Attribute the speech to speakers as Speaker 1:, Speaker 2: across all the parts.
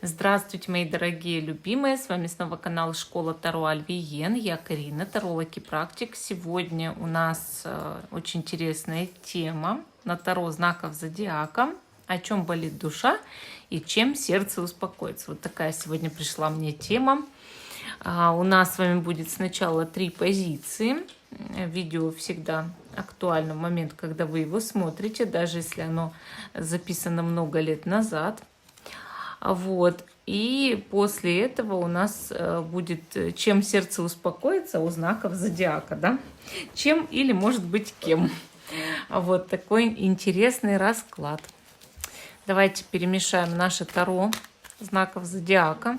Speaker 1: Здравствуйте, мои дорогие любимые! С вами снова канал Школа Таро Альвиен. Я Карина, таролог и практик. Сегодня у нас очень интересная тема на Таро знаков зодиака. О чем болит душа и чем сердце успокоится. Вот такая сегодня пришла мне тема. У нас с вами будет сначала 3 позиции. Видео всегда актуально в момент, когда вы его смотрите, даже если оно записано много лет назад. Вот. И после этого у нас будет «Чем сердце успокоится» у знаков зодиака, да? Чем или, может быть, кем. Вот такой интересный расклад. Давайте перемешаем наше таро знаков зодиака.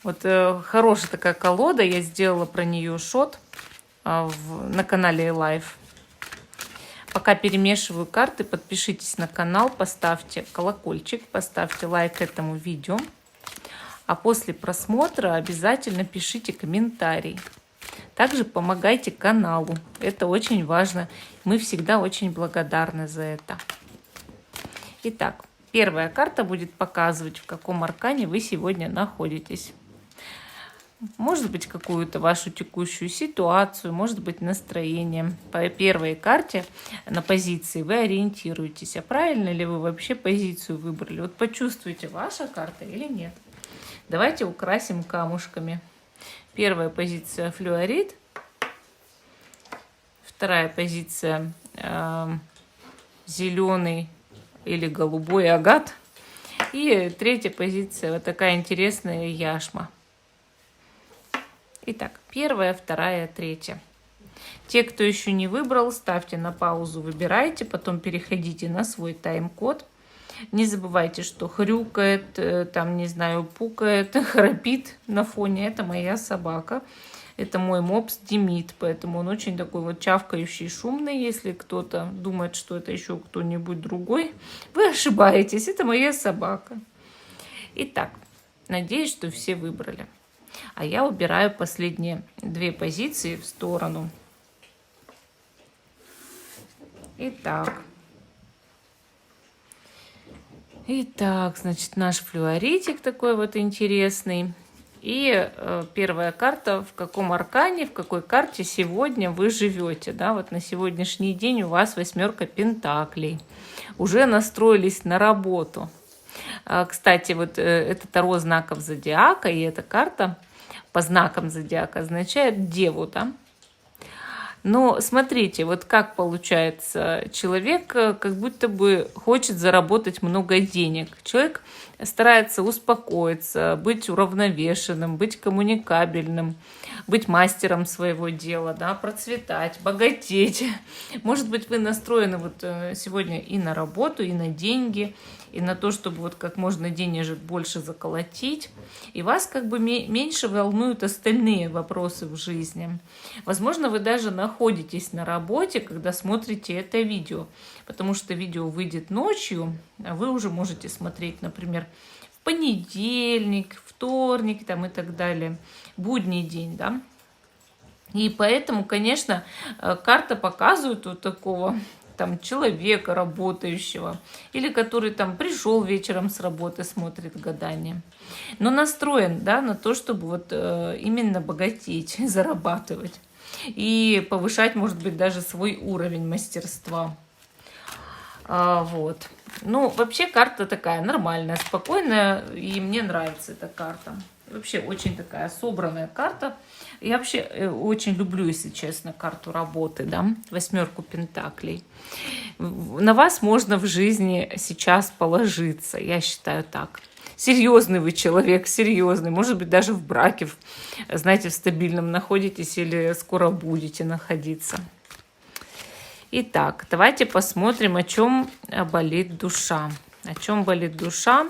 Speaker 1: Вот хорошая такая колода, я сделала про нее шот на канале Live. Пока перемешиваю карты, подпишитесь на канал, поставьте колокольчик, поставьте лайк этому видео. А после просмотра обязательно пишите комментарий. Также помогайте каналу. Это очень важно. Мы всегда очень благодарны за это. Итак, первая карта будет показывать, в каком аркане вы сегодня находитесь. Может быть, какую-то вашу текущую ситуацию, может быть, настроение. По первой карте на позиции вы ориентируетесь, а правильно ли вы вообще позицию выбрали. Вот почувствуйте, ваша карта или нет. Давайте украсим камушками. Первая позиция флюорит. Вторая позиция зеленый или голубой агат. И третья позиция вот такая интересная яшма. Итак, первая, вторая, третья. Те, кто еще не выбрал, ставьте на паузу, выбирайте, потом переходите на свой тайм-код. Не забывайте, что хрюкает, там, не знаю, пукает, храпит на фоне. Это моя собака. Это мой мопс Демид, поэтому он очень такой вот чавкающий, шумный. Если кто-то думает, что это еще кто-нибудь другой, вы ошибаетесь. Это моя собака. Итак, надеюсь, что все выбрали. А я убираю последние 2 позиции в сторону. Итак, значит, наш флюоритик такой вот интересный. И первая карта, в каком аркане, в какой карте сегодня вы живете. Да? Вот на сегодняшний день у вас 8 пентаклей. Уже настроились на работу. Кстати, вот это таро знаков зодиака, и эта карта по знакам зодиака означает деву, да? Но смотрите, вот как получается, человек как будто бы хочет заработать много денег. Человек старается успокоиться, быть уравновешенным, быть коммуникабельным, быть мастером своего дела, да, процветать, богатеть. Может быть, вы настроены вот сегодня и на работу, и на деньги, и на то, чтобы вот как можно денежек больше заколотить. И вас как бы меньше волнуют остальные вопросы в жизни. Возможно, вы даже находитесь на работе, когда смотрите это видео. Потому что видео выйдет ночью, а вы уже можете смотреть, например, в понедельник, вторник там, и так далее. Будний день, да. И поэтому, конечно, карта показывает вот такого там человека работающего, или который там пришел вечером с работы, смотрит гадание, но настроен, да, на то, чтобы вот именно богатеть, зарабатывать и повышать, может быть, даже свой уровень мастерства. Вот. Ну, вообще карта такая нормальная, спокойная, и мне нравится эта карта. Вообще очень такая собранная карта. Я вообще очень люблю, если честно, карту работы, да, 8 пентаклей. На вас можно в жизни сейчас положиться, я считаю так. Серьезный вы человек, серьезный, может быть, даже в браке, знаете, в стабильном находитесь или скоро будете находиться. Итак, давайте посмотрим, о чем болит душа. О чем болит душа?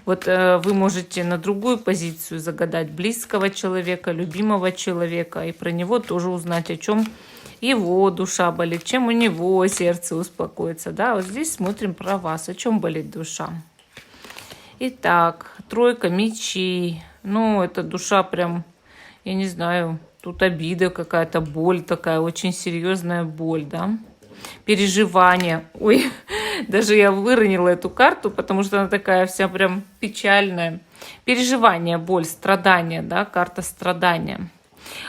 Speaker 1: Вот вы можете на другую позицию загадать близкого человека, любимого человека, и про него тоже узнать, о чем его душа болит, чем у него сердце успокоится. Да, вот здесь смотрим про вас, о чем болит душа. Итак, 3 мечей. Ну, это душа прям, я не знаю, тут обида какая-то, боль такая, очень серьезная боль, да. Переживания. Ой, Даже я выронила эту карту, потому что она такая вся прям печальная. Переживание, боль, страдания, да, карта страдания.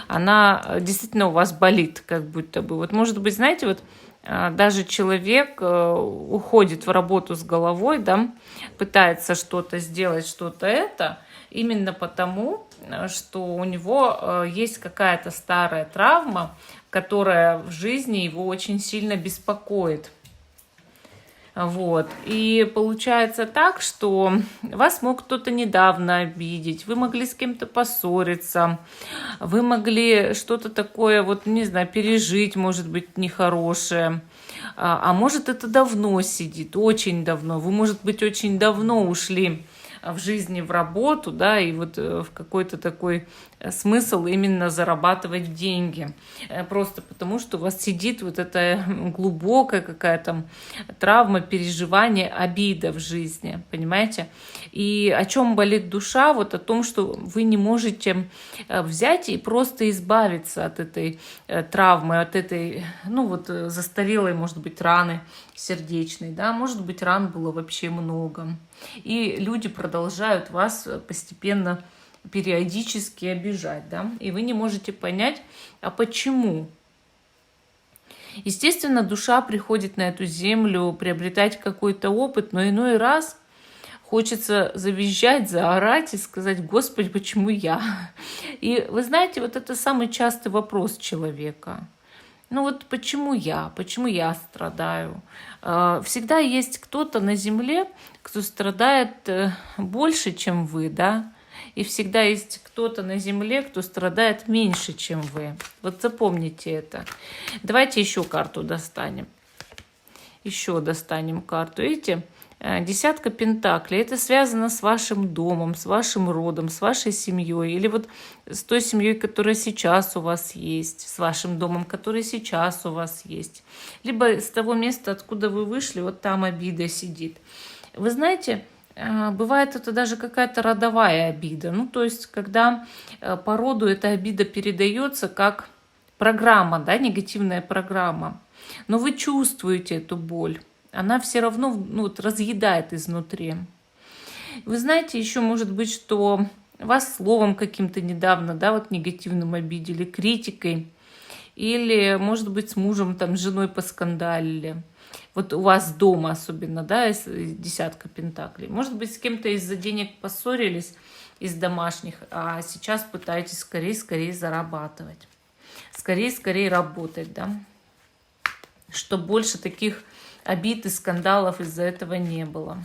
Speaker 1: Она действительно у вас болит, как будто бы. Вот, может быть, знаете, вот даже человек уходит в работу с головой, да, пытается что-то сделать, что-то это, именно потому, что у него есть какая-то старая травма, которая в жизни его очень сильно беспокоит. Вот. И получается так, что вас мог кто-то недавно обидеть, вы могли с кем-то поссориться, вы могли что-то такое, вот, не знаю, пережить, может быть, нехорошее. А может, это давно сидит, очень давно. Вы, может быть, очень давно ушли в жизни в работу, да, и вот в какой-то такой смысл именно зарабатывать деньги. Просто потому, что у вас сидит вот эта глубокая какая-то травма, переживание, обида в жизни, понимаете? И о чем болит душа? Вот о том, что вы не можете взять и просто избавиться от этой травмы, от этой, ну вот, застарелой, может быть, раны сердечной, да, может быть, ран было вообще много. И люди продолжают вас постепенно, периодически обижать, да, и вы не можете понять, а почему. Естественно, душа приходит на эту землю приобретать какой-то опыт, но иной раз хочется завизжать, заорать и сказать: Господи, почему я? И вы знаете, вот это самый частый вопрос человека. Ну вот почему я? Почему я страдаю? Всегда есть кто-то на земле, кто страдает больше, чем вы, да? И всегда есть кто-то на земле, кто страдает меньше, чем вы. Вот запомните это. Давайте еще карту достанем. Еще достанем карту. Видите? Десятка пентаклей. Это связано с вашим домом, с вашим родом, с вашей семьей. Или вот с той семьей, которая сейчас у вас есть, с вашим домом, который сейчас у вас есть. Либо с того места, откуда вы вышли, вот там обида сидит. Вы знаете, бывает это даже какая-то родовая обида. Ну, то есть, когда по роду эта обида передается как программа, да, негативная программа. Но вы чувствуете эту боль. Она все равно, ну, вот, разъедает изнутри. Вы знаете, еще может быть, что вас словом каким-то недавно, да, вот негативным обидели, критикой. Или, может быть, с мужем, там, с женой поскандалили. Вот у вас дома особенно, да, десятка пентаклей. Может быть, с кем-то из-за денег поссорились, из домашних, а сейчас пытаетесь скорее зарабатывать. Скорее работать, да. Чтобы больше таких обид и скандалов из-за этого не было.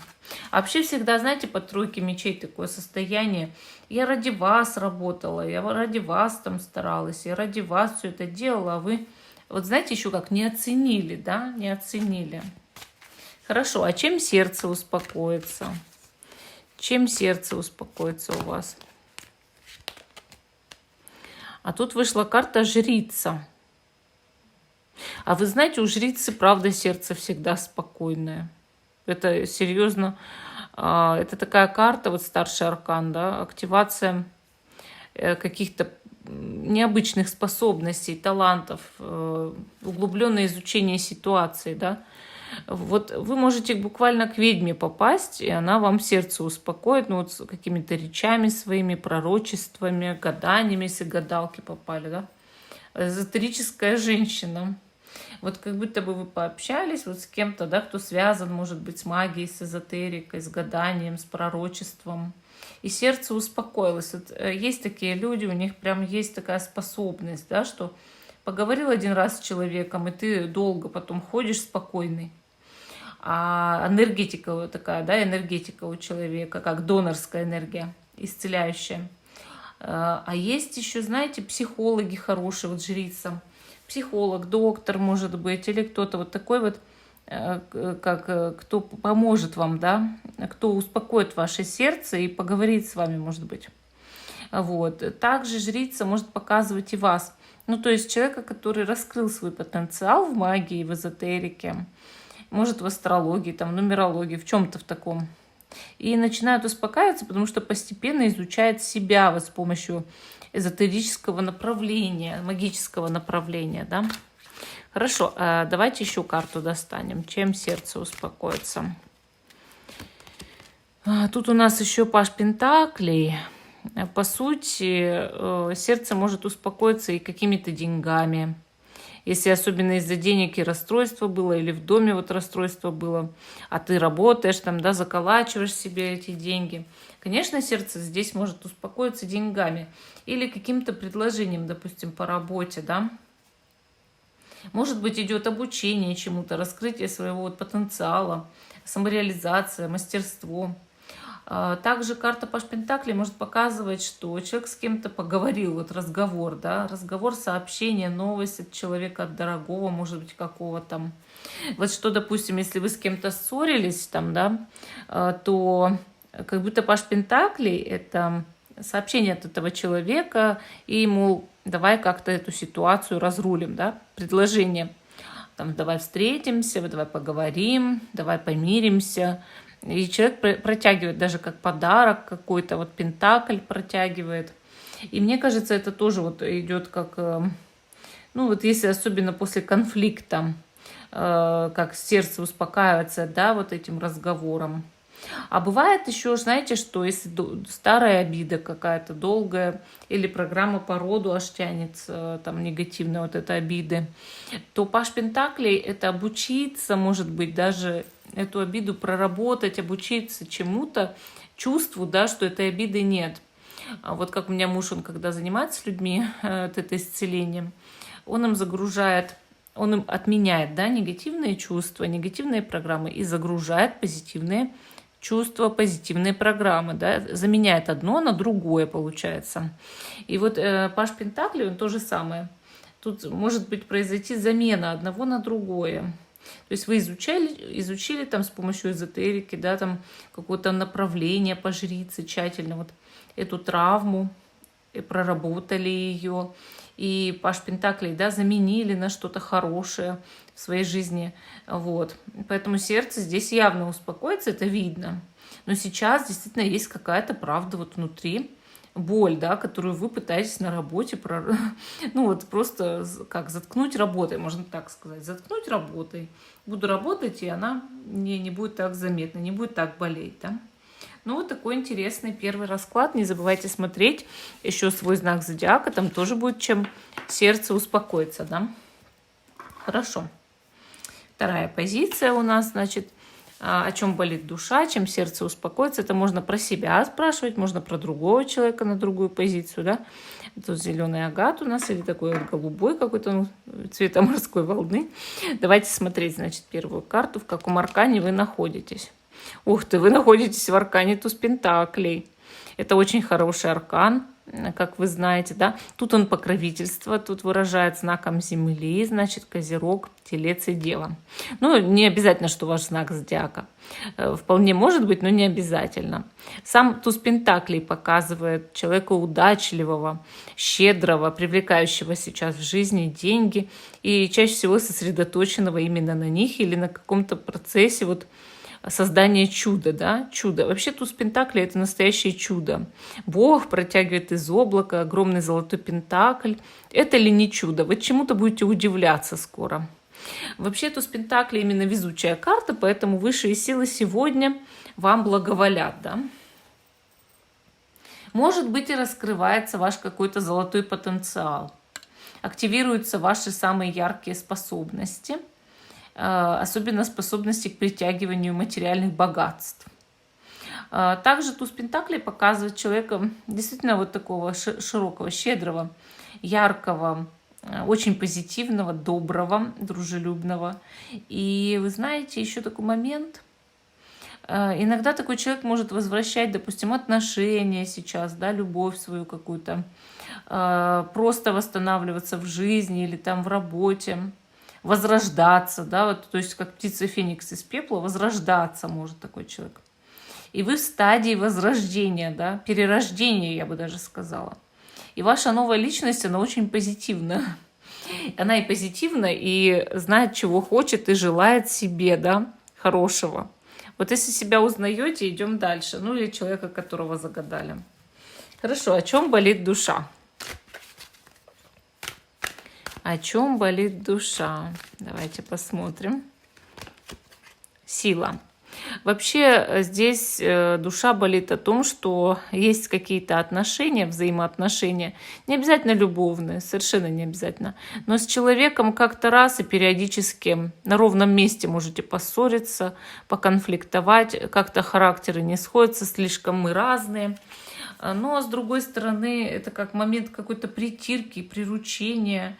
Speaker 1: А вообще всегда, знаете, по тройке мечей такое состояние. Я ради вас работала, я ради вас там старалась, я ради вас все это делала, а вы, вот знаете, еще как не оценили, да, не оценили. Хорошо, а чем сердце успокоится? Чем сердце успокоится у вас? А тут вышла карта жрица. А вы знаете, у жрицы, правда, сердце всегда спокойное. Это серьезно, это такая карта, вот старший аркан, да, активация каких-то необычных способностей, талантов, углубленное изучение ситуации, да. Вот вы можете буквально к ведьме попасть, и она вам сердце успокоит, ну вот с какими-то речами своими, пророчествами, гаданиями, если гадалки попали, да. Эзотерическая женщина. Вот как будто бы вы пообщались вот с кем-то, да, кто связан, может быть, с магией, с эзотерикой, с гаданием, с пророчеством. И сердце успокоилось. Вот есть такие люди, у них прям есть такая способность, да, что поговорил один раз с человеком, и ты долго потом ходишь спокойный. А энергетика такая, да, энергетика у человека, как донорская энергия, исцеляющая. А есть еще, знаете, психологи хорошие, вот жрица. Психолог, доктор, может быть, или кто-то вот такой вот, как кто поможет вам, да, кто успокоит ваше сердце и поговорит с вами, может быть. Вот. Также жрица может показывать и вас. Ну, то есть человека, который раскрыл свой потенциал в магии, в эзотерике, может, в астрологии, там, в нумерологии, в чем-то в таком. И начинают успокаиваться, потому что постепенно изучает себя вот с помощью эзотерического направления, магического направления, да. Хорошо, давайте еще карту достанем. Чем сердце успокоится? Тут у нас еще паж пентаклей. По сути, сердце может успокоиться и какими-то деньгами. Если особенно из-за денег и расстройство было, или в доме вот расстройство было, а ты работаешь там, да, заколачиваешь себе эти деньги. Конечно, сердце здесь может успокоиться деньгами или каким-то предложением, допустим, по работе, да. Может быть, идет обучение чему-то, раскрытие своего вот потенциала, самореализация, мастерство. Также карта паж пентаклей может показывать, что человек с кем-то поговорил, вот разговор, да, разговор, сообщение, новость от человека, от дорогого, может быть, какого-то. Вот что, допустим, если вы с кем-то ссорились, там, да, то как будто паж пентаклей — это сообщение от этого человека, и, мол, давай как-то эту ситуацию разрулим, да, предложение. Там, давай встретимся, давай поговорим, давай помиримся. И человек протягивает даже как подарок какой-то, вот пентакль протягивает. И мне кажется, это тоже вот идет как, ну вот если особенно после конфликта, как сердце успокаивается, да, вот этим разговором. А бывает еще, знаете, что если старая обида какая-то долгая, или программа по роду аж тянется, там негативная вот эта обиды, то паж пентаклей — это обучиться, может быть, даже эту обиду проработать, обучиться чему-то, чувству, да, что этой обиды нет. А вот как у меня муж, он когда занимается с людьми, вот это исцелением, он им загружает, он им отменяет, да, негативные чувства, негативные программы и загружает позитивные чувства, позитивные программы, да, заменяет одно на другое, получается. И вот паж пентаклей, он то же самое. Тут может быть произойти замена одного на другое. То есть вы изучили там с помощью эзотерики, да, там какое-то направление по жрице тщательно, вот эту травму, и проработали ее. И паж пентаклей, да, заменили на что-то хорошее в своей жизни. Вот. Поэтому сердце здесь явно успокоится, это видно. Но сейчас действительно есть какая-то правда вот внутри, боль, да, которую вы пытаетесь на работе, ну вот просто как заткнуть работой, можно так сказать, заткнуть работой. Буду работать, и она не будет так заметна, не будет так болеть, да. Ну, вот такой интересный первый расклад. Не забывайте смотреть еще свой знак зодиака. Там тоже будет чем сердце успокоиться, да? Хорошо. Вторая позиция у нас, значит, о чем болит душа, чем сердце успокоится. Это можно про себя спрашивать, можно про другого человека на другую позицию, да? Тут зеленый агат у нас или такой вот голубой какой-то, ну, цвета морской волны. Давайте смотреть, значит, первую карту, в каком аркане вы находитесь. Ух ты, вы находитесь в аркане туз пентаклей. Это очень хороший аркан, как вы знаете, да. Тут он покровительство, тут выражает знаком земли, значит, Козерог, Телец и Дева. Ну, не обязательно, что ваш знак зодиака. Вполне может быть, но не обязательно. Сам туз пентаклей показывает человека удачливого, щедрого, привлекающего сейчас в жизни деньги и чаще всего сосредоточенного именно на них или на каком-то процессе вот создание чуда, да, чудо. Вообще туз пентаклей — это настоящее чудо. Бог протягивает из облака огромный золотой пентакль. Это ли не чудо? Вы чему-то будете удивляться скоро. Вообще туз пентаклей именно везучая карта, поэтому высшие силы сегодня вам благоволят, да. Может быть, и раскрывается ваш какой-то золотой потенциал. Активируются ваши самые яркие способности, особенно способности к притягиванию материальных богатств. Также туз пентаклей показывает человека действительно вот такого широкого, щедрого, яркого, очень позитивного, доброго, дружелюбного. И вы знаете, еще такой момент. Иногда такой человек может возвращать, допустим, отношения сейчас, да, любовь свою какую-то, просто восстанавливаться в жизни или там в работе, возрождаться, да, вот, то есть как птица Феникс из пепла, возрождаться может такой человек. И вы в стадии возрождения, да, перерождения, я бы даже сказала. И ваша новая личность, она очень позитивна. Она и позитивна, и знает, чего хочет, и желает себе, да, хорошего. Вот если себя узнаете, идем дальше. Ну или человека, которого загадали. Хорошо, о чем болит душа? О чем болит душа? Давайте посмотрим. Сила. Вообще здесь душа болит о том, что есть какие-то отношения, взаимоотношения, не обязательно любовные, совершенно не обязательно, но с человеком как-то раз и периодически на ровном месте можете поссориться, поконфликтовать, как-то характеры не сходятся, слишком мы разные. Но, с другой стороны, это как момент какой-то притирки, приручения.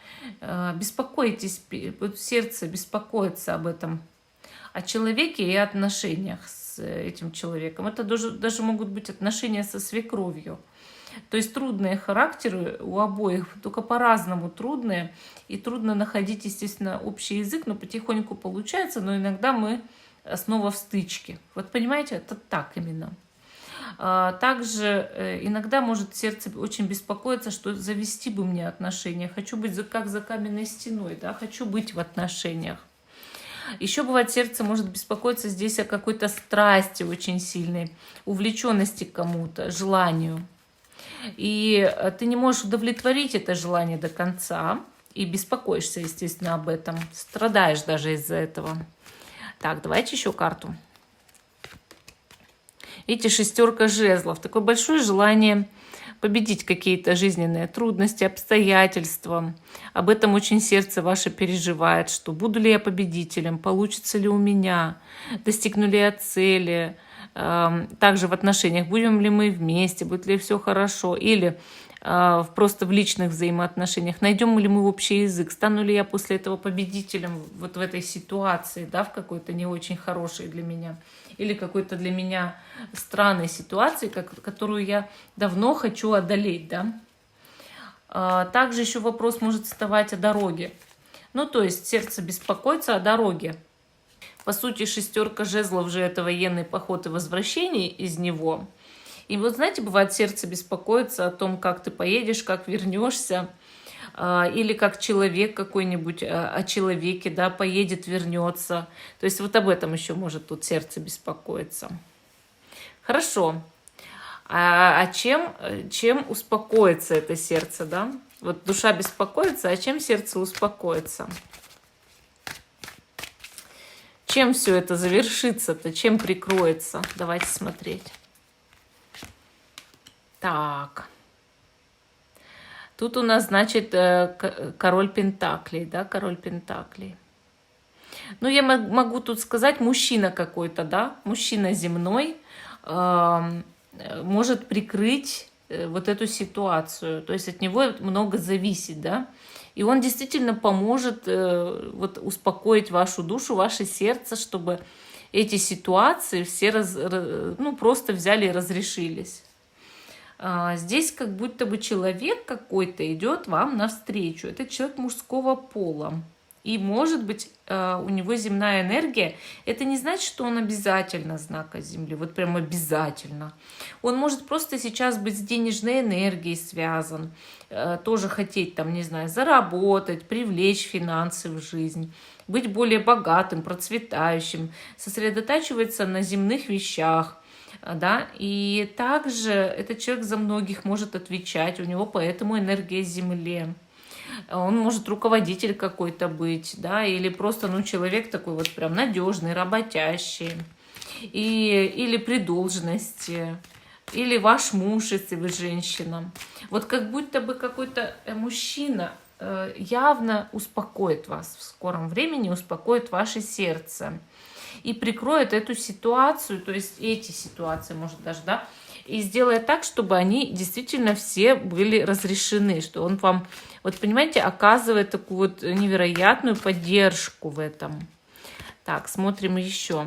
Speaker 1: Беспокойтесь, вот сердце беспокоится об этом, о человеке и отношениях с этим человеком. Это даже могут быть отношения со свекровью. То есть трудные характеры у обоих, только по-разному трудные. И трудно находить, естественно, общий язык, но потихоньку получается, но иногда мы снова в стычке. Вот понимаете, это так именно. Также иногда может сердце очень беспокоиться, что завести бы мне отношения. Хочу быть как за каменной стеной, да? Хочу быть в отношениях. Еще бывает, сердце может беспокоиться здесь о какой-то страсти очень сильной, увлеченности к кому-то, желанию. И ты не можешь удовлетворить это желание до конца и беспокоишься, естественно, об этом. Страдаешь даже из-за этого. Так, давайте еще карту. Видите, 6 жезлов. Такое большое желание победить какие-то жизненные трудности, обстоятельства. Об этом очень сердце ваше переживает, что буду ли я победителем, получится ли у меня, достигну ли я цели. Также в отношениях, будем ли мы вместе, будет ли все хорошо, или просто в личных взаимоотношениях, найдем ли мы общий язык, стану ли я после этого победителем вот в этой ситуации, да, в какой-то не очень хорошей для меня, или какой-то для меня странной ситуации, которую я давно хочу одолеть, да. Также еще вопрос может вставать о дороге. Ну, то есть сердце беспокоится о дороге. По сути, 6 жезлов же это военный поход и возвращение из него. И вот, знаете, бывает, сердце беспокоится о том, как ты поедешь, как вернешься, или как человек какой-нибудь о человеке, да, поедет, вернется. То есть вот об этом еще может тут сердце беспокоиться. Хорошо. А чем успокоится это сердце, да? Вот душа беспокоится, а чем сердце успокоится? Чем все это завершится-то? Чем прикроется? Давайте смотреть. Так. Тут у нас, значит, король пентаклей, да, король пентаклей. Ну, я могу тут сказать, мужчина какой-то, да, мужчина земной может прикрыть вот эту ситуацию. То есть от него много зависит, да. И он действительно поможет вот успокоить вашу душу, ваше сердце, чтобы эти ситуации все просто взяли и разрешились. Здесь как будто бы человек какой-то идет вам навстречу. Это человек мужского пола. И, может быть, у него земная энергия. Это не значит, что он обязательно знака Земли. Вот прям обязательно. Он может просто сейчас быть с денежной энергией связан. Тоже хотеть, там, не знаю, заработать, привлечь финансы в жизнь. Быть более богатым, процветающим. Сосредотачиваться на земных вещах. Да? И также этот человек за многих может отвечать. У него поэтому энергия Земли. Он может руководитель какой-то быть, да, или просто, человек такой вот прям надежный, работящий, или при должности, или ваш муж, если вы женщина. Вот как будто бы какой-то мужчина явно успокоит вас в скором времени, успокоит ваше сердце и прикроет эту ситуацию, то есть эти ситуации, может даже, да, и сделает так, чтобы они действительно все были разрешены, что он вам, вот понимаете, оказывает такую вот невероятную поддержку в этом. Так, смотрим еще.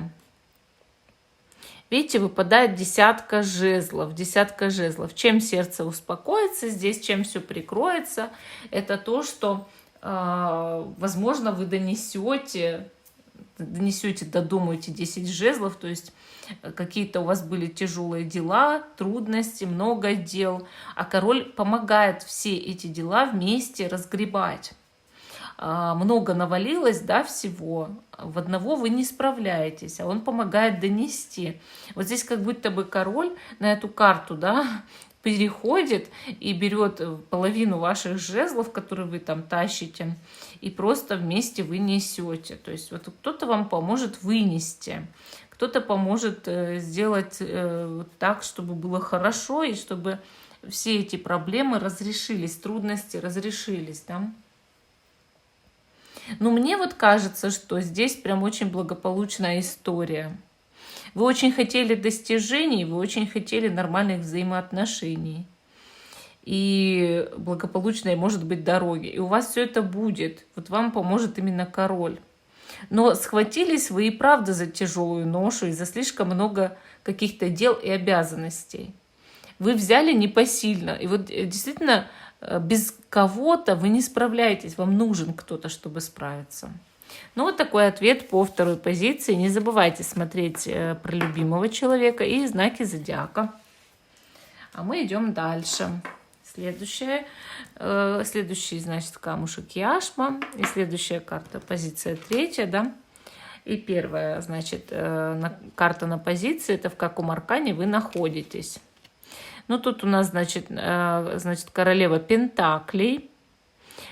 Speaker 1: Видите, выпадает 10 жезлов, 10 жезлов. Чем сердце успокоится здесь, чем все прикроется, это то, что, возможно, вы донесете, додумаете 10 жезлов, то есть какие-то у вас были тяжелые дела, трудности, много дел, а король помогает все эти дела вместе разгребать. Много навалилось, да, всего, в одного вы не справляетесь, а он помогает донести. Вот здесь как будто бы король на эту карту, да, переходит и берет половину ваших жезлов, которые вы там тащите, и просто вместе вы несете. То есть вот кто-то вам поможет вынести, кто-то поможет сделать так, чтобы было хорошо, и чтобы все эти проблемы разрешились, трудности разрешились, да? Но мне вот кажется, что здесь прям очень благополучная история. Вы очень хотели достижений, вы очень хотели нормальных взаимоотношений. И благополучной, может быть, дороги. И у вас все это будет. Вот вам поможет именно король. Но схватились вы и правда за тяжелую ношу и за слишком много каких-то дел и обязанностей. Вы взяли непосильно. И вот действительно без кого-то вы не справляетесь. Вам нужен кто-то, чтобы справиться. Ну, вот такой ответ по второй позиции. Не забывайте смотреть про любимого человека и знаки зодиака. А мы идем дальше. Следующий, значит, камушек яшма. И следующая карта, позиция третья, да. И первая, значит, карта на позиции, это в каком аркане вы находитесь. Ну, тут у нас, значит, королева пентаклей.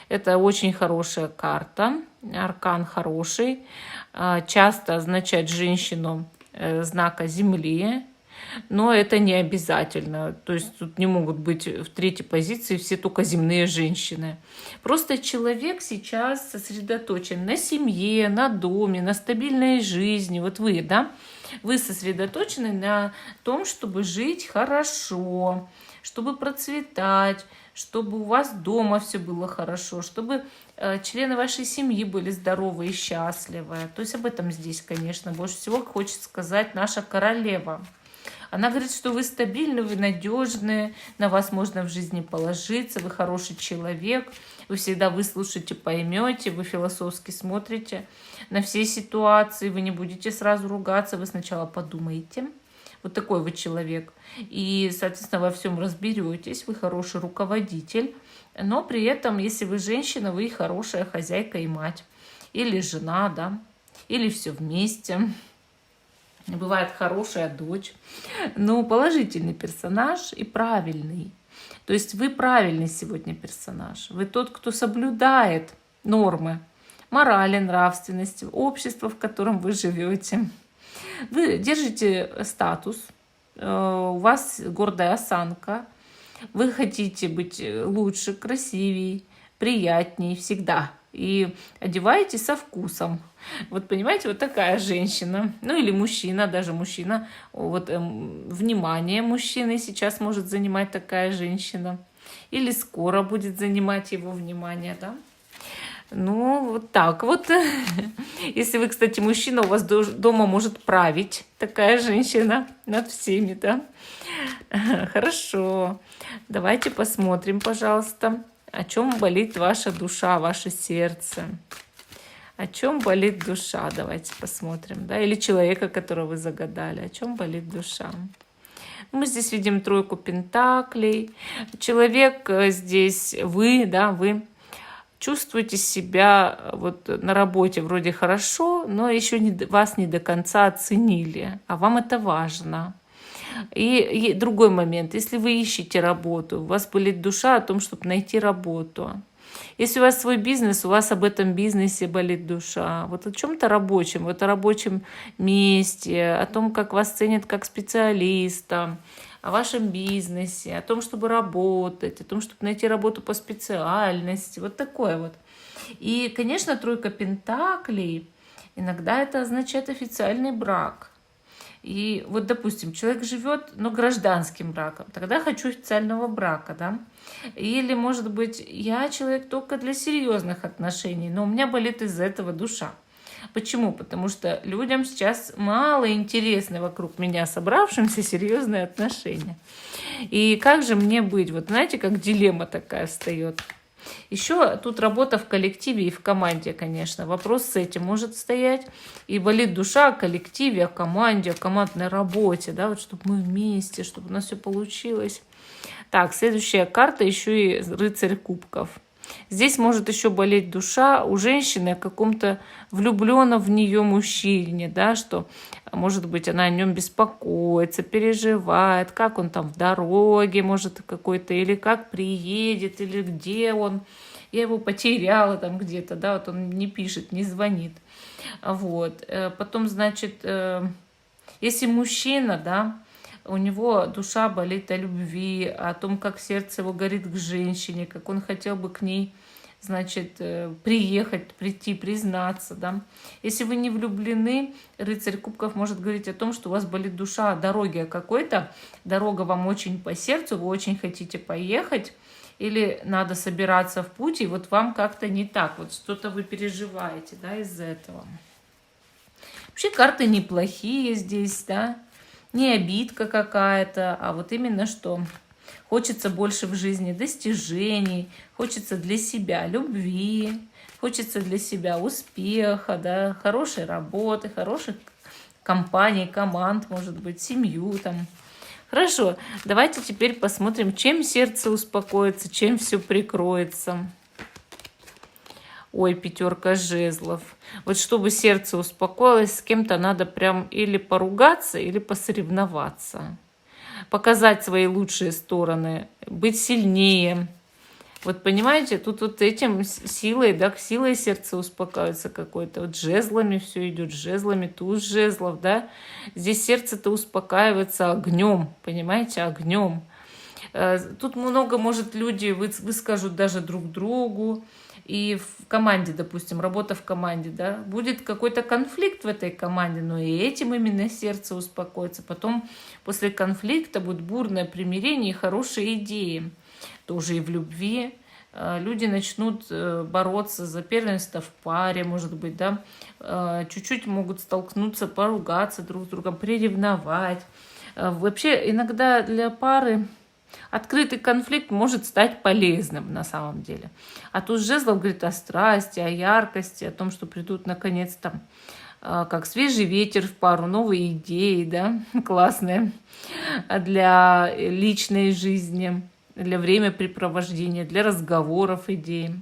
Speaker 1: Это очень хорошая карта, аркан хороший. Часто означает женщину знака Земли, но это не обязательно. То есть тут не могут быть в третьей позиции все только земные женщины. Просто человек сейчас сосредоточен на семье, на доме, на стабильной жизни. Вот вы, да? Вы сосредоточены на том, чтобы жить хорошо, чтобы процветать, чтобы у вас дома все было хорошо, чтобы члены вашей семьи были здоровы и счастливы. То есть об этом здесь, конечно, больше всего хочет сказать наша королева. Она говорит, что вы стабильны, вы надежны, на вас можно в жизни положиться, вы хороший человек, вы всегда выслушаете, поймете, вы философски смотрите на все ситуации, вы не будете сразу ругаться, вы сначала подумаете. Вот такой вы человек. И, соответственно, во всем разберетесь, вы хороший руководитель, но при этом, если вы женщина, вы хорошая хозяйка и мать. Или жена, да, или все вместе. Бывает хорошая дочь. Но положительный персонаж и правильный. То есть вы правильный сегодня персонаж. Вы тот, кто соблюдает нормы морали, нравственности, общества, в котором вы живете. Вы держите статус, у вас гордая осанка, вы хотите быть лучше, красивее, приятнее всегда. И одеваетесь со вкусом. Вот понимаете, вот такая женщина, ну или мужчина, даже мужчина, вот внимание мужчины сейчас может занимать такая женщина. Или скоро будет занимать его внимание, да. Ну, вот так вот. Если вы, кстати, мужчина, у вас дома может править такая женщина над всеми, да? Хорошо. Давайте посмотрим, пожалуйста, о чем болит ваша душа, ваше сердце. О чем болит душа? Давайте посмотрим, да? Или человека, которого вы загадали. О чем болит душа? Мы здесь видим тройку пентаклей. Человек здесь, вы, да, вы чувствуете себя вот на работе вроде хорошо, но еще вас не до конца оценили, а вам это важно. И другой момент, если вы ищете работу, у вас болит душа о том, чтобы найти работу. Если у вас свой бизнес, у вас об этом бизнесе болит душа. Вот о чем-то рабочем, вот о рабочем месте, о том, как вас ценят как специалиста, о вашем бизнесе, о том, чтобы работать, о том, чтобы найти работу по специальности. Вот такое вот. И, конечно, тройка пентаклей, иногда это означает официальный брак. И вот, допустим, человек живет, но гражданским браком, тогда хочу официального брака, да. Или, может быть, я человек только для серьезных отношений, но у меня болит из-за этого душа. Почему? Потому что людям сейчас мало интересны вокруг меня собравшимся серьезные отношения. И как же мне быть? Вот знаете, как дилемма такая встает. Еще тут работа в коллективе и в команде, конечно. Вопрос с этим может стоять. И болит душа о коллективе, о команде, о командной работе, да, вот чтобы мы вместе, чтобы у нас все получилось. Так, следующая карта еще и рыцарь кубков. Здесь может еще болеть душа у женщины о каком-то влюбленном в нее мужчине, да, что, может быть, она о нем беспокоится, переживает, как он там в дороге, может, какой-то, или как приедет, или где он. Я его потеряла там где-то, да, вот он не пишет, не звонит. Вот. Потом, значит, если мужчина, да, у него душа болит о любви, о том, как сердце его горит к женщине, как он хотел бы к ней, значит, приехать, прийти, признаться, да. Если вы не влюблены, рыцарь кубков может говорить о том, что у вас болит душа о дороге какой-то, дорога вам очень по сердцу, вы очень хотите поехать, или надо собираться в путь, и вот вам как-то не так, вот что-то вы переживаете, да, из-за этого. Вообще карты неплохие здесь, да, не обидка какая-то, а вот именно что хочется больше в жизни достижений, хочется для себя любви, хочется для себя успеха, да, хорошей работы, хороших компаний, команд, может быть, семью там. Хорошо, давайте теперь посмотрим, чем сердце успокоится, чем все прикроется. Ой, 5 жезлов. Вот чтобы сердце успокоилось, с кем-то надо прям или поругаться, или посоревноваться. Показать свои лучшие стороны, быть сильнее. Вот понимаете, тут вот этим силой, да, силой сердце успокаивается какой-то. Вот жезлами все идет, жезлами, туз жезлов, да. Здесь сердце-то успокаивается огнем, понимаете, огнем. Тут много, может, люди выскажут даже друг другу. И в команде, допустим, работа в команде, да, будет какой-то конфликт в этой команде, но и этим именно сердце успокоится. Потом после конфликта будет бурное примирение и хорошие идеи. Тоже и в любви люди начнут бороться за первенство в паре, может быть, да, чуть-чуть могут столкнуться, поругаться друг с другом, приревновать. Вообще иногда для пары открытый конфликт может стать полезным на самом деле. А тут жезлов говорит о страсти, о яркости, о том, что придут наконец-то как свежий ветер в пару, новые идеи, да, классные для личной жизни, для времяпрепровождения, для разговоров идеи.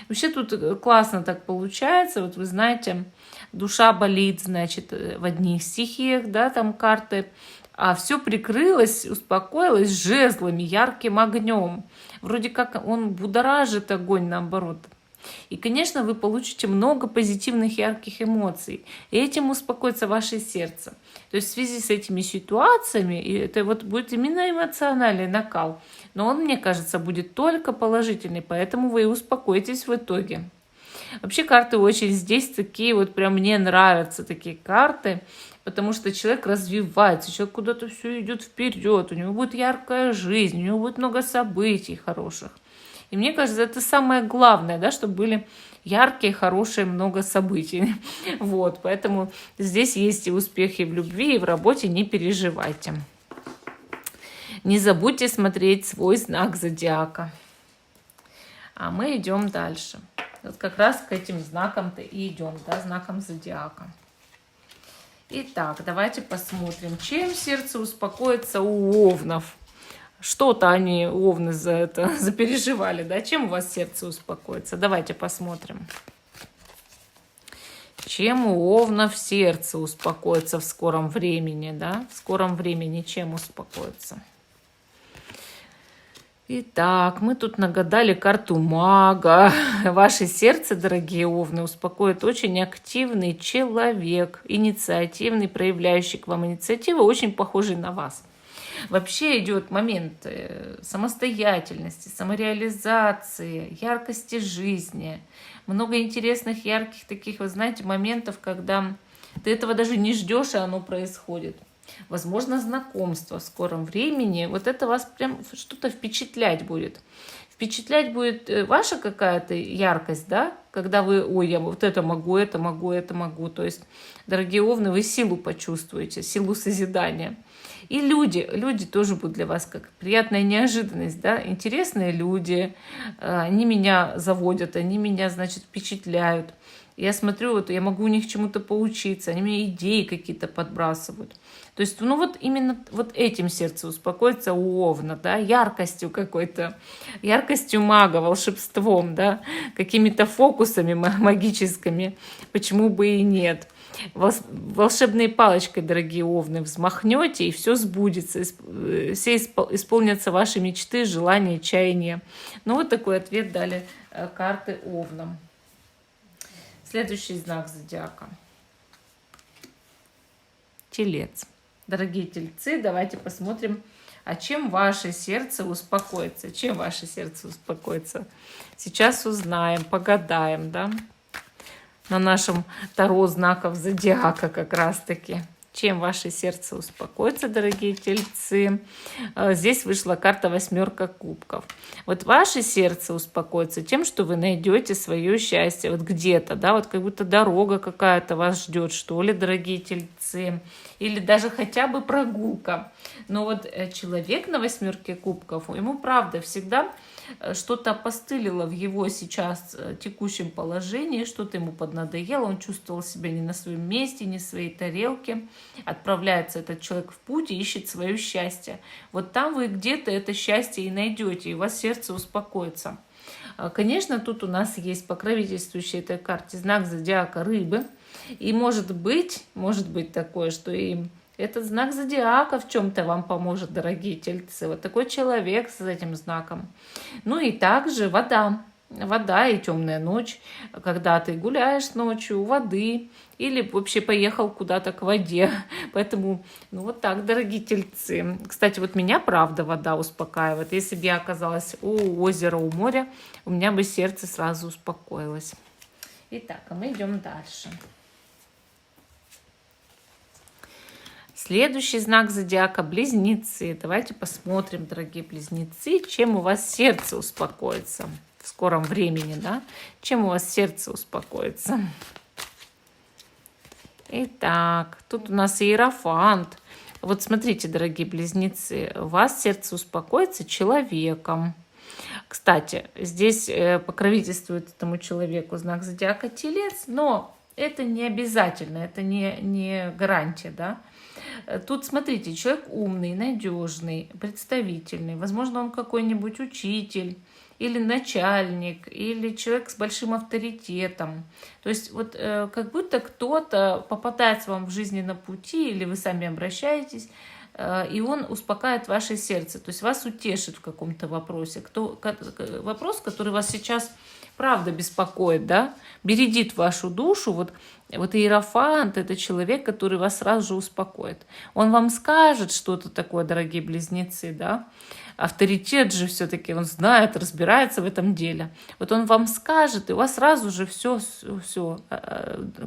Speaker 1: Вообще тут классно так получается, вот вы знаете, душа болит, значит, в одних стихиях, да, там карты, а все прикрылось, успокоилось жезлами, ярким огнем. Вроде как он будоражит огонь, наоборот. И, конечно, вы получите много позитивных, ярких эмоций. И этим успокоится ваше сердце. То есть в связи с этими ситуациями, и это вот будет именно эмоциональный накал. Но он, мне кажется, будет только положительный, поэтому вы и успокоитесь в итоге. Вообще карты очень здесь такие, вот прям мне нравятся такие карты, потому что человек развивается, человек куда-то все идет вперед, у него будет яркая жизнь, у него будет много событий хороших. И мне кажется, это самое главное, да, чтобы были яркие, хорошие, много событий. Вот, поэтому здесь есть и успехи в любви, и в работе, не переживайте. Не забудьте смотреть свой знак зодиака. А мы идем дальше. Вот как раз к этим знакам-то и идем, да, знаком зодиака. Итак, давайте посмотрим, чем сердце успокоится у овнов. Что-то они, овны, за это запереживали, да? Чем у вас сердце успокоится? Давайте посмотрим. Чем у овнов сердце успокоится в скором времени, да? В скором времени чем успокоится? Итак, мы тут нагадали карту мага. Ваше сердце, дорогие овны, успокоит очень активный человек, инициативный, проявляющий к вам инициативу, очень похожий на вас. Вообще идет момент самостоятельности, самореализации, яркости жизни. Много интересных, ярких таких, вы знаете, моментов, когда ты этого даже не ждешь, и оно происходит. Возможно, знакомство в скором времени. Вот это вас прям что-то впечатлять будет. Впечатлять будет ваша какая-то яркость, да? Когда вы, ой, я вот это могу, это могу, это могу. То есть, дорогие овны, вы силу почувствуете, силу созидания. И люди тоже будут для вас как приятная неожиданность, да, интересные люди, они меня заводят, они меня, значит, впечатляют. Я смотрю, вот я могу у них чему-то поучиться, они мне идеи какие-то подбрасывают. То есть, ну вот именно вот этим сердце успокоится у Овна, да, яркостью какой-то, яркостью мага, волшебством, да, какими-то фокусами магическими, почему бы и нет. Волшебной палочкой, дорогие Овны, взмахнете, и все сбудется, все исполнятся ваши мечты, желания, чаяния. Ну вот такой ответ дали карты Овнам. Следующий знак зодиака. Телец. Дорогие тельцы, давайте посмотрим, а чем ваше сердце успокоится. Чем ваше сердце успокоится? Сейчас узнаем, погадаем, да? На нашем таро знаков зодиака как раз-таки. Чем ваше сердце успокоится, дорогие тельцы? Здесь вышла карта восьмерка кубков. Вот ваше сердце успокоится тем, что вы найдете свое счастье вот где-то, да, вот как будто дорога какая-то вас ждет, что ли, дорогие тельцы, или даже хотя бы прогулка. Но вот человек на восьмерке кубков, ему правда всегда что-то опостылило в его сейчас текущем положении, что-то ему поднадоело, он чувствовал себя не на своем месте, не в своей тарелке. Отправляется этот человек в путь и ищет свое счастье. Вот там вы где-то это счастье и найдете, и у вас сердце успокоится. Конечно, тут у нас есть покровительствующий этой карте знак зодиака Рыбы. И может быть такое, что и этот знак зодиака в чем-то вам поможет, дорогие тельцы. Вот такой человек с этим знаком. Ну и также вода. Вода и темная ночь, когда ты гуляешь ночью у воды или вообще поехал куда-то к воде. Поэтому, ну вот так, дорогие тельцы. Кстати, вот меня, правда, вода успокаивает. Если бы я оказалась у озера, у моря, у меня бы сердце сразу успокоилось. Итак, а мы идем дальше. Следующий знак зодиака – Близнецы. Давайте посмотрим, дорогие Близнецы, чем у вас сердце успокоится в скором времени, да? Чем у вас сердце успокоится? Итак, тут у нас Иерофант. Вот смотрите, дорогие Близнецы, у вас сердце успокоится человеком. Кстати, здесь покровительствует этому человеку знак зодиака Телец, но это не обязательно, это не гарантия, да? Тут, смотрите, человек умный, надежный, представительный. Возможно, он какой-нибудь учитель или начальник, или человек с большим авторитетом. То есть вот как будто кто-то попадается вам в жизни на пути, или вы сами обращаетесь, и он успокаивает ваше сердце, то есть вас утешит в каком-то вопросе. Вопрос, который вас сейчас правда беспокоит, да, бередит вашу душу. Вот Иерофант – это человек, который вас сразу же успокоит. Он вам скажет что-то такое, дорогие Близнецы, да. Авторитет же все-таки, он знает, разбирается в этом деле. Вот он вам скажет, и у вас сразу же все,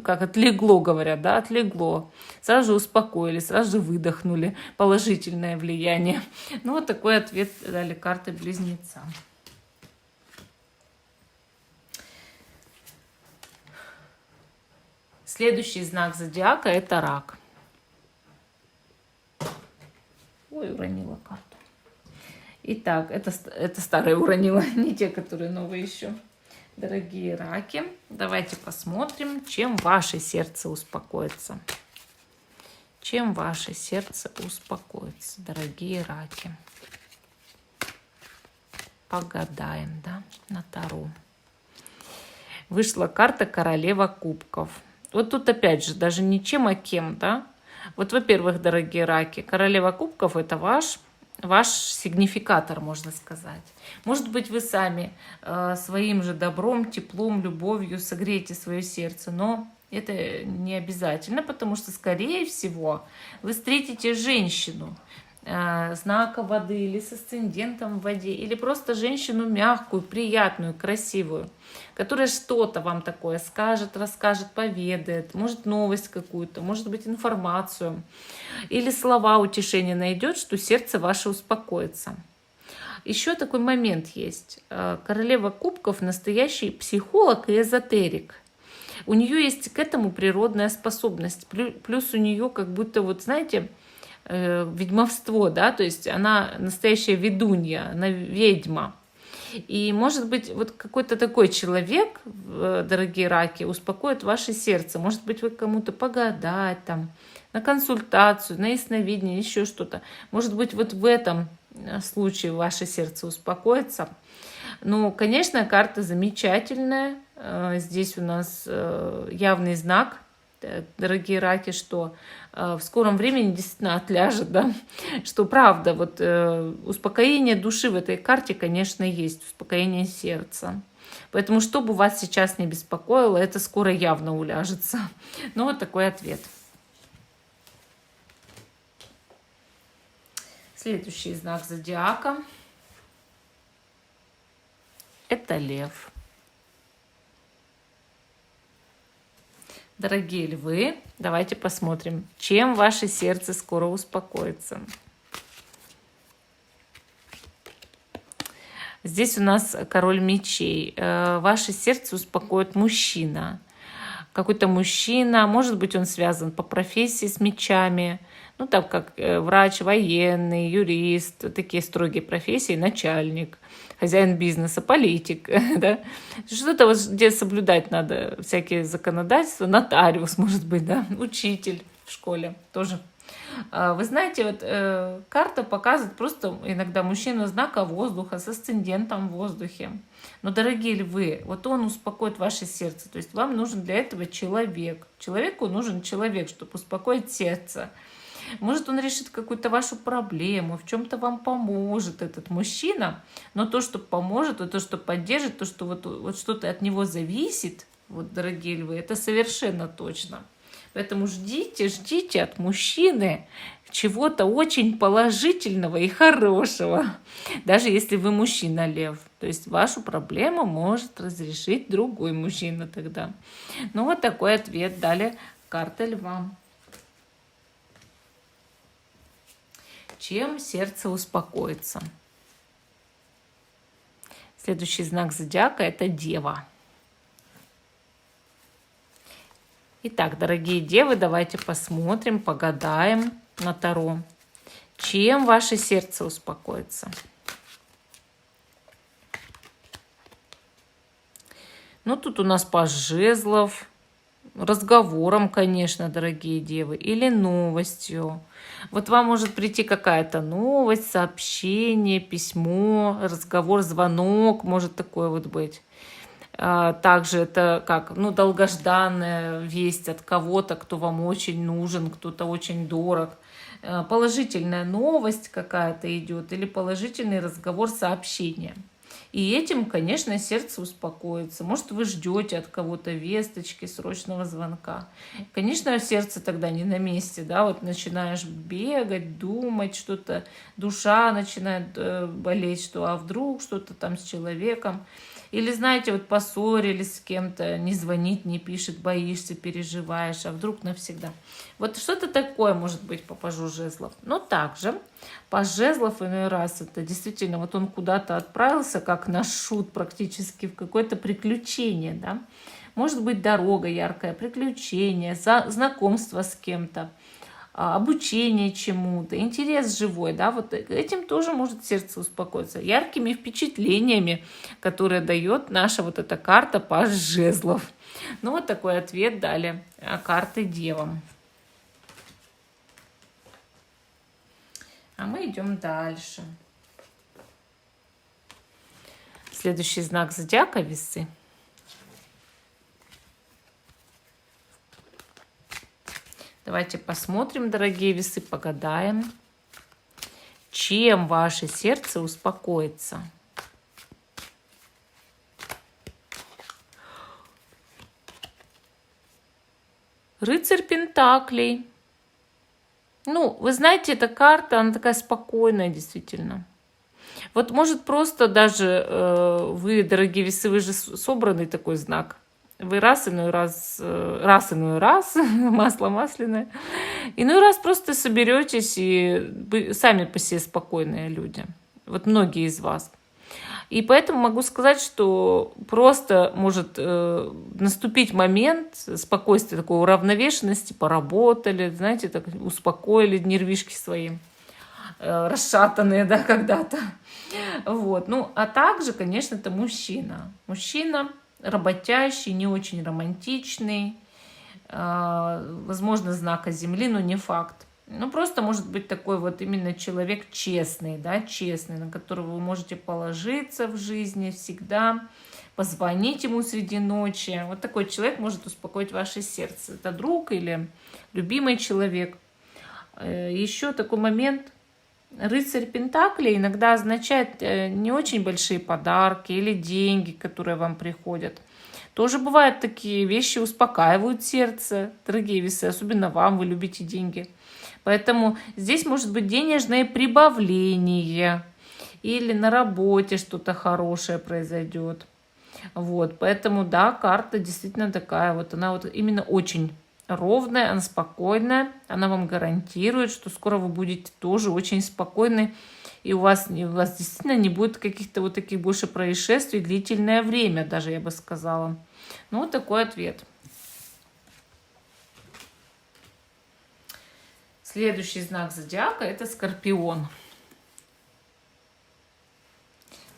Speaker 1: как отлегло, говорят, да, отлегло. Сразу же успокоились, сразу же выдохнули. Положительное влияние. Ну, вот такой ответ дали карты Близнецам. Следующий знак зодиака – это Рак. Ой, уронила карту. Итак, это старые уронила, не те, которые новые еще. Дорогие раки, давайте посмотрим, чем ваше сердце успокоится. Чем ваше сердце успокоится, дорогие раки. Погадаем, да, на таро. Вышла карта Королева Кубков. Вот тут опять же, даже не чем, а кем, да. Вот, во-первых, дорогие раки, Королева Кубков – это ваш сигнификатор, можно сказать. Может быть, вы сами своим же добром, теплом, любовью согреете свое сердце, но это не обязательно, потому что, скорее всего, вы встретите женщину знака воды или с асцендентом в воде, или просто женщину мягкую, приятную, красивую, которая что-то вам такое скажет, расскажет, поведает, может новость какую-то, может быть информацию, или слова утешения найдет, что сердце ваше успокоится. Еще такой момент есть. Королева Кубков – настоящий психолог и эзотерик. У нее есть к этому природная способность. Плюс у нее как будто, вот знаете, ведьмовство, да, то есть она настоящая ведунья, она ведьма. И, может быть, вот какой-то такой человек, дорогие раки, успокоит ваше сердце. Может быть, вы кому-то погадать, там, на консультацию, на ясновидение, еще что-то. Может быть, вот в этом случае ваше сердце успокоится. Ну, конечно, карта замечательная. Здесь у нас явный знак, дорогие раки, что в скором времени действительно отляжет, да, что правда, вот успокоение души в этой карте, конечно, есть, успокоение сердца. Поэтому, что бы вас сейчас не беспокоило, это скоро явно уляжется. Ну, вот такой ответ. Следующий знак зодиака – это лев. Дорогие львы, давайте посмотрим, чем ваше сердце скоро успокоится. Здесь у нас король мечей. Ваше сердце успокоит мужчина. Какой-то мужчина, может быть, он связан по профессии с мечами, ну, так как врач, военный, юрист, такие строгие профессии, начальник, хозяин бизнеса, политик, да, что-то вот, где соблюдать надо, всякие законодательства, нотариус, может быть, да, учитель в школе тоже. Вы знаете, вот карта показывает просто иногда мужчину знака воздуха с асцендентом в воздухе. Но, дорогие львы, вот он успокоит ваше сердце. То есть вам нужен для этого человек. Человеку нужен человек, чтобы успокоить сердце. Может, он решит какую-то вашу проблему, в чем-то вам поможет этот мужчина. Но то, что поможет, и то, что поддержит, то, что вот что-то от него зависит, вот, дорогие львы, это совершенно точно. Поэтому ждите от мужчины чего-то очень положительного и хорошего, даже если вы мужчина-лев. То есть вашу проблему может разрешить другой мужчина тогда. Ну, вот такой ответ дали карты льва. Чем сердце успокоится? Следующий знак зодиака – это Дева. Итак, дорогие девы, давайте посмотрим, погадаем на Таро. Чем ваше сердце успокоится? Ну, тут у нас паж жезлов, разговором, конечно, дорогие девы, или новостью. Вот вам может прийти какая-то новость, сообщение, письмо, разговор, звонок, может такое вот быть. Также это как, ну, долгожданная весть от кого-то, кто вам очень нужен, кто-то очень дорог. Положительная новость какая-то идет или положительный разговор, сообщение. И этим, конечно, сердце успокоится. Может, вы ждете от кого-то весточки, срочного звонка. Конечно, сердце тогда не на месте, да, вот начинаешь бегать, думать, что-то, душа начинает болеть, что а вдруг что-то там с человеком. Или, знаете, вот поссорились с кем-то, не звонит, не пишет, боишься, переживаешь, а вдруг навсегда. Вот что-то такое может быть по пажу жезлов. Но также паж жезлов иной раз это действительно, вот он куда-то отправился, как на шут практически, в какое-то приключение, да. Может быть, дорога яркая, приключение, знакомство с кем-то, обучение чему-то, интерес живой, да, вот этим тоже может сердце успокоиться. Яркими впечатлениями, которые дает наша вот эта карта паж жезлов. Ну, вот такой ответ дали карты девам. А мы идем дальше. Следующий знак зодиака – весы. Давайте посмотрим, дорогие весы, погадаем, чем ваше сердце успокоится. Рыцарь Пентаклей. Ну, вы знаете, эта карта, она такая спокойная, действительно. Вот может просто даже вы, дорогие весы, вы же собранный такой знак. Вы иной раз, масло масляное, иной раз просто соберетесь и вы сами по себе спокойные люди. Вот многие из вас. И поэтому могу сказать, что просто может наступить момент спокойствия, такой уравновешенности, поработали, знаете, так успокоили нервишки свои, расшатанные, да, когда-то. Вот. Ну, а также, конечно, это мужчина. Мужчина работящий, не очень романтичный, возможно, знака Земли, но не факт. Ну, просто может быть такой вот именно человек честный, да, честный, на которого вы можете положиться в жизни всегда, позвонить ему среди ночи. Вот такой человек может успокоить ваше сердце. Это друг или любимый человек. Еще такой момент. Рыцарь Пентаклей иногда означает не очень большие подарки или деньги, которые вам приходят. Тоже бывают такие вещи, успокаивают сердце, дорогие весы, особенно вам, вы любите деньги. Поэтому здесь может быть денежное прибавление или на работе что-то хорошее произойдет. Вот, поэтому, да, карта действительно такая, вот она вот именно очень ровная, она спокойная, она вам гарантирует, что скоро вы будете тоже очень спокойны, и у вас действительно не будет каких-то вот таких больше происшествий длительное время, даже я бы сказала. Ну, вот такой ответ. Следующий знак зодиака – это Скорпион.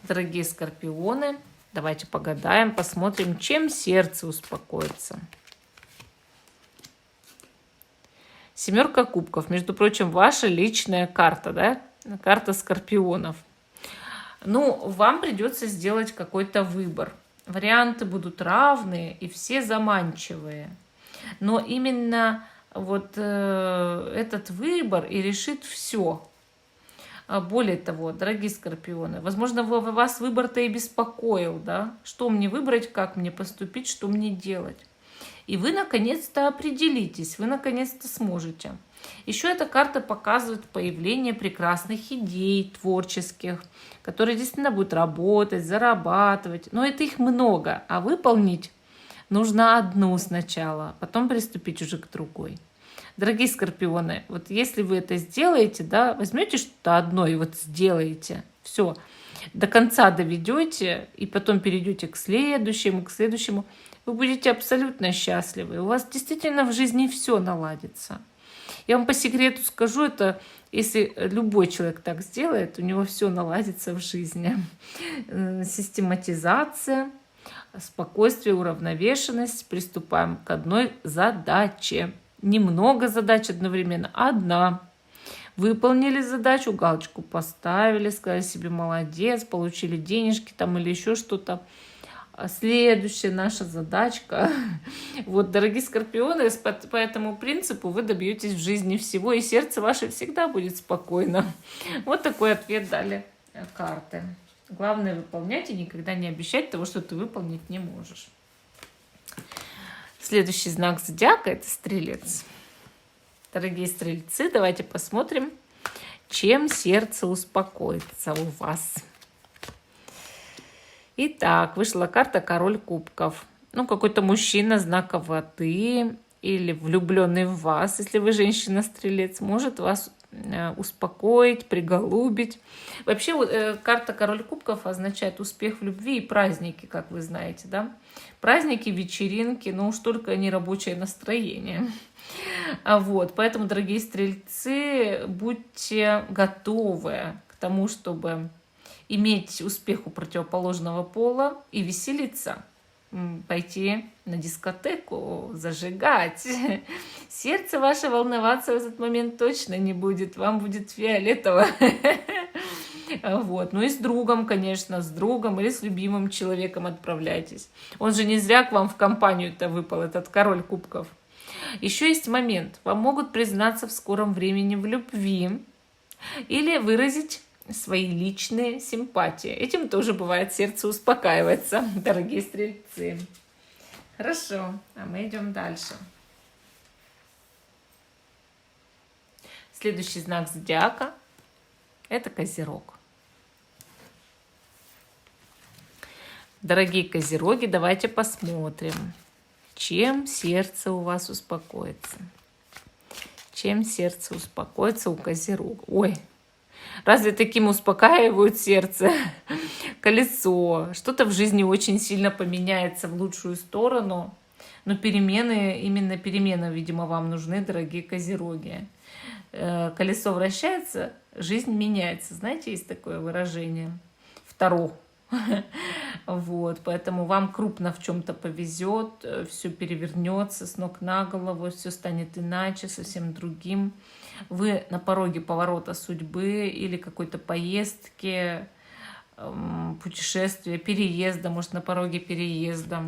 Speaker 1: Дорогие скорпионы, давайте погадаем, посмотрим, чем сердце успокоится. Семерка кубков, между прочим, ваша личная карта, да? Карта скорпионов. Ну, вам придется сделать какой-то выбор. Варианты будут равные и все заманчивые. Но именно вот этот выбор и решит все. Более того, дорогие скорпионы, возможно, вас выбор-то и беспокоил, да? Что мне выбрать, как мне поступить, что мне делать. И вы наконец-то определитесь, вы наконец-то сможете. Еще эта карта показывает появление прекрасных идей творческих, которые действительно будут работать, зарабатывать. Но это их много, а выполнить нужно одну сначала, потом приступить уже к другой. Дорогие скорпионы, вот если вы это сделаете, да, возьмете что-то одно и вот сделаете, все, до конца доведете и потом перейдете к следующему, вы будете абсолютно счастливы. У вас действительно в жизни все наладится. Я вам по секрету скажу, это если любой человек так сделает, у него все наладится в жизни. Систематизация, спокойствие, уравновешенность. Приступаем к одной задаче. Немного задач одновременно, одна. Выполнили задачу, галочку поставили, сказали себе молодец, получили денежки там или еще что-то. Следующая наша задачка. Вот, дорогие скорпионы, по этому принципу вы добьетесь в жизни всего, и сердце ваше всегда будет спокойно. Вот такой ответ дали карты. Главное выполнять и никогда не обещать того, что ты выполнить не можешь. Следующий знак зодиака – это Стрелец. Дорогие стрельцы, давайте посмотрим, чем сердце успокоится у вас. Итак, вышла карта Король кубков. Ну, какой-то мужчина знака воды или влюбленный в вас, если вы женщина-стрелец, может вас успокоить, приголубить. Вообще, карта Король кубков означает успех в любви и праздники, как вы знаете, да? Праздники, вечеринки, но уж только не рабочее настроение. Вот, поэтому, дорогие стрельцы, будьте готовы к тому, чтобы иметь успех у противоположного пола и веселиться, пойти на дискотеку, зажигать. Сердце ваше волноваться в этот момент точно не будет, вам будет фиолетово. Вот. Ну и с другом, конечно, с другом или с любимым человеком отправляйтесь. Он же не зря к вам в компанию-то выпал, этот Король кубков. Еще есть момент. Вам могут признаться в скором времени в любви или выразить свои личные симпатии. Этим тоже бывает сердце успокаивается, дорогие стрельцы. Хорошо, а мы идем дальше. Следующий знак зодиака – это Козерог. Дорогие Козероги, давайте посмотрим, чем сердце у вас успокоится. Чем сердце успокоится у Козерога. Ой, Разве таким успокаивают сердце? Колесо. Что-то в жизни очень сильно поменяется в лучшую сторону. Но перемены, именно перемены, видимо, вам нужны, дорогие козероги. Колесо вращается, жизнь меняется. Знаете, есть такое выражение? Второе. Вот, поэтому вам крупно в чем-то повезет, все перевернется с ног на голову, все станет иначе, совсем другим. Вы на пороге поворота судьбы или какой-то поездки, путешествия, переезда, может, на пороге переезда.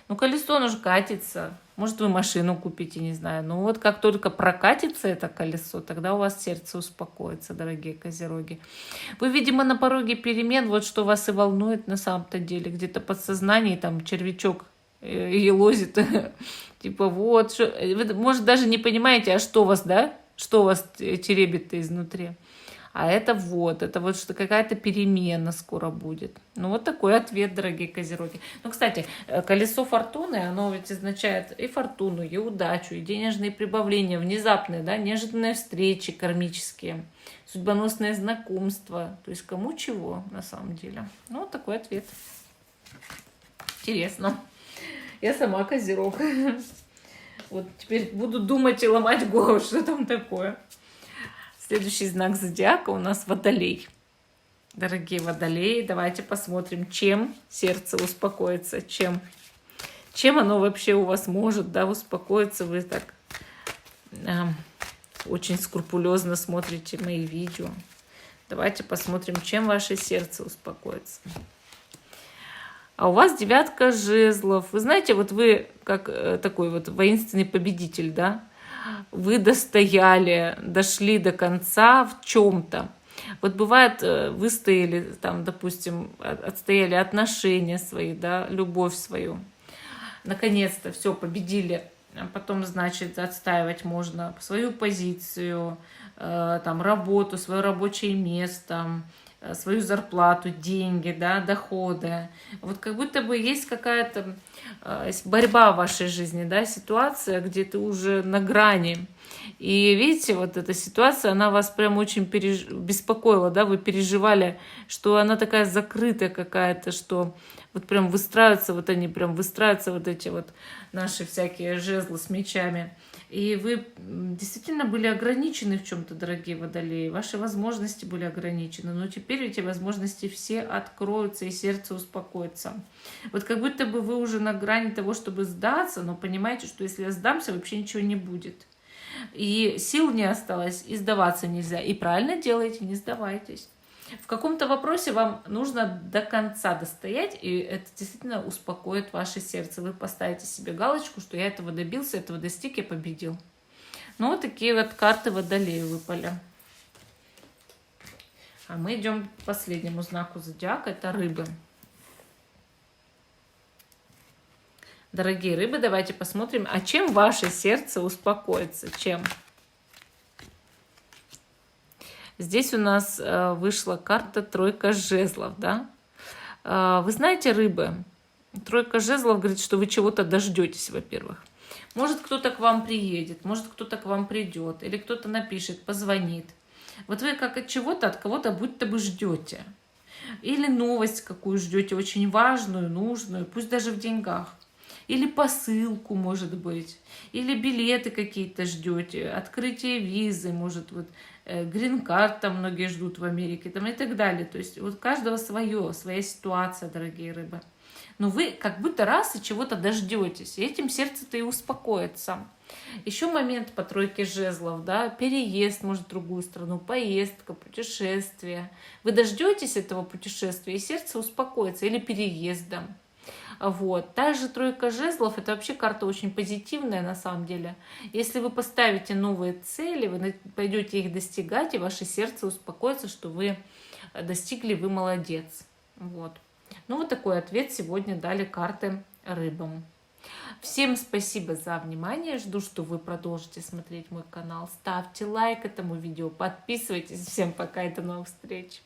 Speaker 1: Ну, колесо, оно же катится. Может, вы машину купите, не знаю. Но вот как только прокатится это колесо, тогда у вас сердце успокоится, дорогие козероги. Вы, видимо, на пороге перемен, вот что вас и волнует на самом-то деле. Где-то подсознание, там, червячок елозит. Типа вот, вы, может, даже не понимаете, а что вас, да? Что вас теребит-то изнутри. А это вот что какая-то перемена скоро будет. Ну, вот такой ответ, дорогие козероги. Ну, кстати, колесо фортуны, оно ведь означает и фортуну, и удачу, и денежные прибавления, внезапные, да, неожиданные встречи кармические, судьбоносные знакомства. То есть кому чего на самом деле. Ну, вот такой ответ. Интересно. Я сама козерог. Вот теперь буду думать и ломать голову, что там такое. Следующий знак зодиака у нас Водолей. Дорогие Водолеи, давайте посмотрим, чем сердце успокоится, чем оно вообще у вас может, да, успокоиться. Вы так очень скрупулезно смотрите мои видео. Давайте посмотрим, чем ваше сердце успокоится. А у вас 9 жезлов. Вы знаете, вот вы как такой вот воинственный победитель, да? Вы достояли, дошли до конца в чем-то. Вот бывает, выстояли, там, допустим, отстояли отношения свои, да, любовь свою. Наконец-то все победили. А потом, значит, отстаивать можно свою позицию, там, работу, свое рабочее место, свою зарплату, деньги, да, доходы. Вот как будто бы есть какая-то борьба в вашей жизни, да, ситуация, где ты уже на грани. И видите, вот эта ситуация, она вас прям очень беспокоила, да, вы переживали, что она такая закрытая какая-то, что вот прям выстраиваются, вот они прям выстраиваются, вот эти вот наши всякие жезлы с мечами. И вы действительно были ограничены в чем-то, дорогие Водолеи. Ваши возможности были ограничены. Но теперь эти возможности все откроются, и сердце успокоится. Вот как будто бы вы уже на грани того, чтобы сдаться, но понимаете, что если я сдамся, вообще ничего не будет. И сил не осталось, и сдаваться нельзя. И правильно делаете, не сдавайтесь. В каком-то вопросе вам нужно до конца достоять, и это действительно успокоит ваше сердце. Вы поставите себе галочку, что я этого добился, этого достиг, я победил. Ну, вот такие вот карты Водолею выпали. А мы идем к последнему знаку зодиака, это Рыбы. Дорогие Рыбы, давайте посмотрим, а чем ваше сердце успокоится? Чем? Здесь у нас вышла карта тройка жезлов, да? Вы знаете, Рыбы, тройка жезлов говорит, что вы чего-то дождетесь, во-первых. Может, кто-то к вам приедет, может, кто-то к вам придет, или кто-то напишет, позвонит. Вот вы как от чего-то, от кого-то будто бы ждете. Или новость какую ждете, очень важную, нужную, пусть даже в деньгах. Или посылку, может быть. Или билеты какие-то ждете, открытие визы, может, вот грин-карт там многие ждут в Америке, там и так далее. То есть вот у каждого свое, своя ситуация, дорогие Рыбы. Но вы как будто раз и чего-то дождетесь, и этим сердце-то и успокоится. Еще момент по тройке жезлов, да, переезд, может, в другую страну, поездка, путешествие. Вы дождетесь этого путешествия, и сердце успокоится, или переездом. Вот. Также тройка жезлов — это вообще карта очень позитивная на самом деле. Если вы поставите новые цели, вы пойдете их достигать, и ваше сердце успокоится, что вы достигли, вы молодец. Вот. Ну вот такой ответ сегодня дали карты Рыбам. Всем спасибо за внимание. Жду, что вы продолжите смотреть мой канал. Ставьте лайк этому видео, подписывайтесь. Всем пока и до новых встреч.